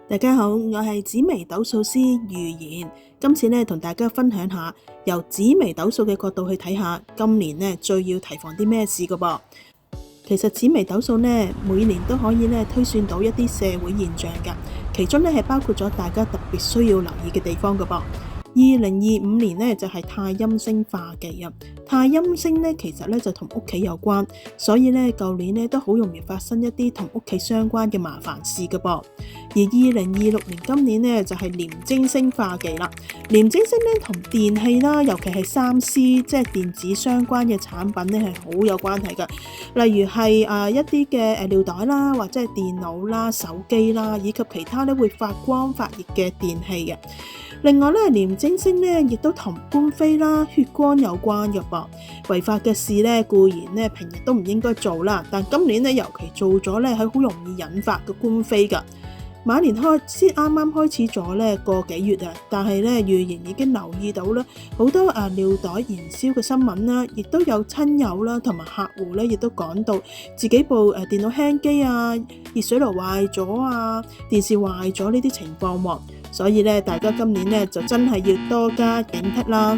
大家好，我係紫微斗數師預言，今次咧同大家分享下由紫微斗數嘅角度去睇下今年咧最要提防啲咩事噶噃。其實紫微斗數咧每年都可以咧推算到一啲社會現象噶，其中咧係包括咗大家特別需要留意嘅地方噶噃。2025年咧就係太陰星化忌啊，太陰星咧其實咧就同屋企有關，所以咧舊年咧都好容易發生一啲同屋企相關嘅麻煩事噶噃。而2026年今年咧就係廉貞星化忌啦，廉貞星咧同電器啦，尤其係3C 即係電子相關嘅產品咧係好有關係噶，例如係一啲嘅尿袋啦，或者係電腦啦、手機啦，以及其他咧會發光發熱嘅電器嘅。另外咧，廉貞星咧亦都同官非啦、血光有關嘅噃。違法嘅事咧固然咧平日都唔應該做啦，但今年咧尤其做咗咧係好容易引發嘅官非㗎。馬年先啱啱開始咗咧個幾月啊，但係咧預言已經留意到咧好多尿袋燃燒嘅新聞啦，亦都有親友啦同埋客戶咧亦都講到自己部電腦輕機啊、熱水爐壞咗啊、電視壞咗呢啲情況喎，所以咧大家今年咧就真係要多加警惕啦。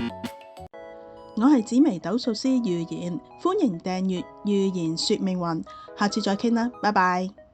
我係紫微斗數師預言，歡迎訂閱預言說命運，下次再傾啦，拜拜。